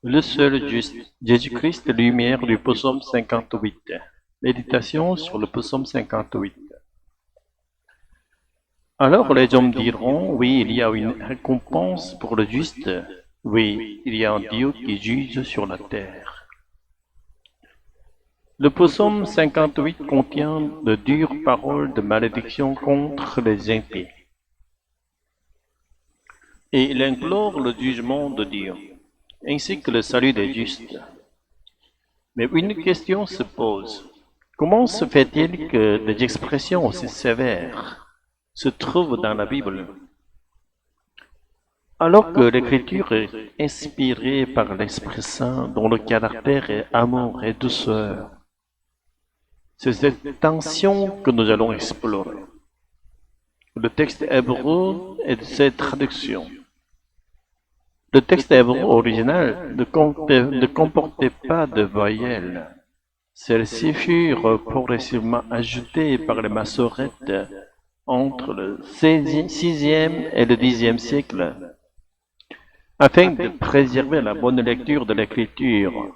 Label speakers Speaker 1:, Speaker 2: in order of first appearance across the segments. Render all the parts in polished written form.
Speaker 1: Le seul juste, Jésus-Christ, lumière du psaume 58. Méditation sur le psaume 58. Alors les hommes diront, oui, il y a une récompense pour le juste, oui, il y a un Dieu qui juge sur la terre. Le psaume 58 contient de dures paroles de malédiction contre les impies. Et il implore le jugement de Dieu, ainsi que le salut des justes. Mais une question se pose. Comment se fait-il que des expressions aussi sévères se trouvent dans la Bible, alors que l'écriture est inspirée par l'Esprit Saint dont le caractère est amour et douceur? C'est cette tension que nous allons explorer. Le texte hébreu et ses traductions. Le texte hébreu original ne comportait pas de voyelles. Celles-ci furent progressivement ajoutées par les massorettes entre le VIe et le Xe siècle, afin de préserver la bonne lecture de l'écriture.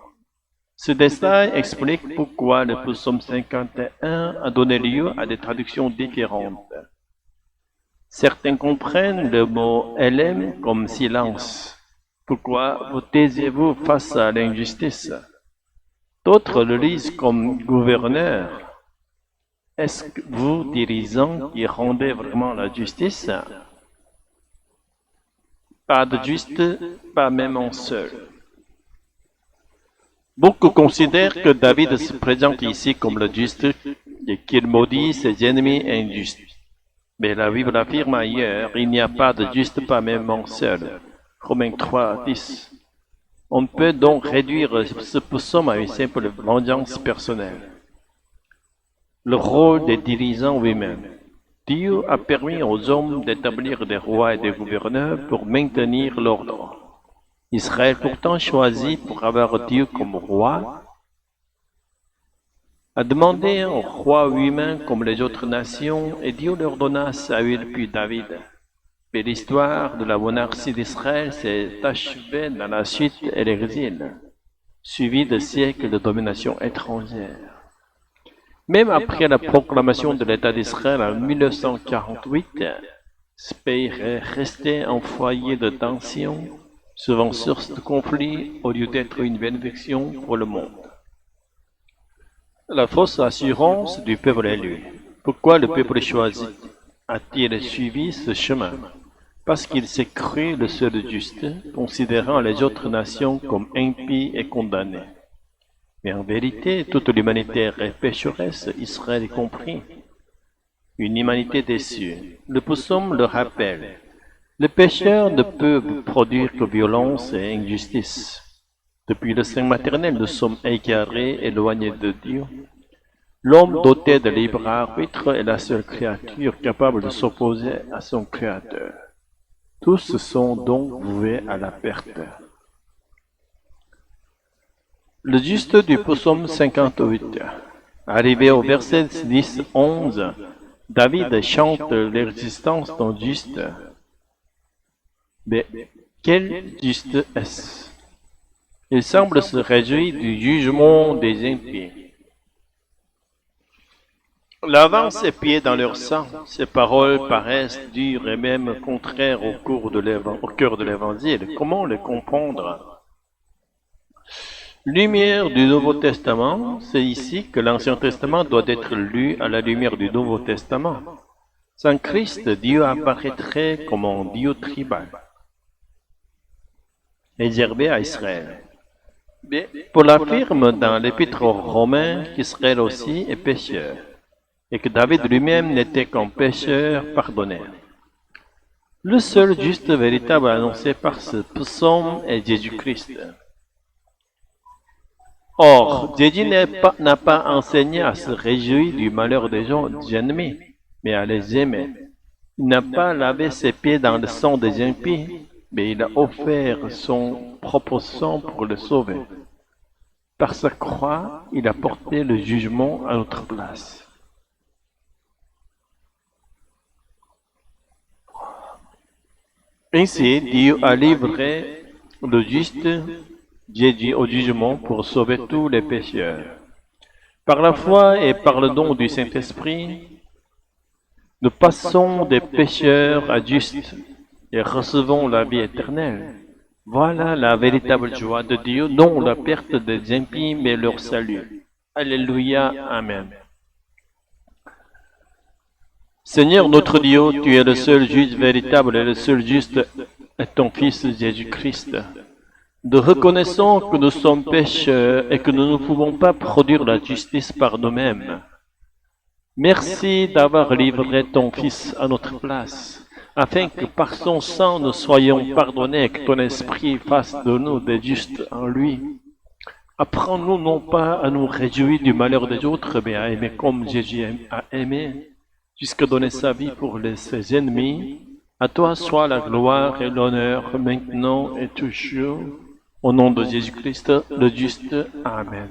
Speaker 1: Ce détail explique pourquoi le psaume 51 a donné lieu à des traductions différentes. Certains comprennent le mot Elem comme silence. Pourquoi vous taisez-vous face à l'injustice? D'autres le lisent comme gouverneur. Est-ce que vous, dirigeants, qui rendez vraiment la justice? Pas de juste, pas même un seul. Beaucoup considèrent que David se présente ici comme le juste et qu'il maudit ses ennemis injustes. Mais la Bible affirme ailleurs, il n'y a pas de juste, pas même un seul. Romains 3, 10. On peut donc réduire ce psaume à une simple vengeance personnelle. Le rôle des dirigeants lui-même. Dieu a permis aux hommes d'établir des rois et des gouverneurs pour maintenir l'ordre. Israël pourtant choisi pour avoir Dieu comme roi, a demandé un roi humain comme les autres nations et Dieu leur donna Saül puis David. Mais l'histoire de la monarchie d'Israël s'est achevée dans la suite et l'exil, suivi de siècles de domination étrangère. Même après la proclamation de l'État d'Israël en 1948, ce pays est resté un foyer de tension, souvent source de conflits au lieu d'être une bénédiction pour le monde. La fausse assurance du peuple élu. Pourquoi le peuple choisi a-t-il suivi ce chemin? Parce qu'il s'est cru le seul juste, considérant les autres nations comme impies et condamnées. Mais en vérité, toute l'humanité est pécheresse, Israël y compris. Une humanité déçue. Le psaume le rappelle. Le pécheur ne peut produire que violence et injustice. Depuis le sein maternel, nous sommes égarés, éloignés de Dieu. L'homme doté de libre arbitre est la seule créature capable de s'opposer à son Créateur. Tous sont donc voués à la perte. Le juste du psaume 58. Arrivé au verset 10-11, David chante l'existence d'un juste. Mais quel juste est-ce? Il semble se réjouir du jugement des impies. Lavant ses pieds dans leur sang, ces paroles paraissent dures et même contraires au cœur de l'Évangile. Comment les comprendre? Lumière du Nouveau Testament, c'est ici que l'Ancien Testament doit être lu à la lumière du Nouveau Testament. Sans Christ, Dieu apparaîtrait comme un Dieu tribal, réservé à Israël. Mais Paul affirme dans l'Épître aux Romains qu'Israël aussi est pécheur, et que David lui-même n'était qu'un pécheur pardonné. Le seul juste véritable annoncé par ce psaume est Jésus-Christ. Or, Jésus n'a pas enseigné à se réjouir du malheur des ennemis, mais à les aimer. Il n'a pas lavé ses pieds dans le sang des impies, mais il a offert son propre sang pour le sauver. Par sa croix, il a porté le jugement à notre place. Ainsi, Dieu a livré le juste Jésus au jugement pour sauver tous les pécheurs. Par la foi et par le don du Saint-Esprit, nous passons des pécheurs à justes et recevons la vie éternelle. Voilà la véritable joie de Dieu, non la perte des impies, mais leur salut. Alléluia, Amen. Seigneur notre Dieu, tu es le seul juge véritable et le seul juste est ton Fils Jésus-Christ. Nous reconnaissons que nous sommes pécheurs et que nous ne pouvons pas produire la justice par nous-mêmes. Merci d'avoir livré ton Fils à notre place, afin que par son sang nous soyons pardonnés et que ton Esprit fasse de nous des justes en lui. Apprends-nous non pas à nous réjouir du malheur des autres, mais à aimer comme Jésus a aimé, jusqu'à donner sa vie pour ses ennemis. À toi soit la gloire et l'honneur maintenant et toujours. Au nom de Jésus-Christ, le juste. Amen.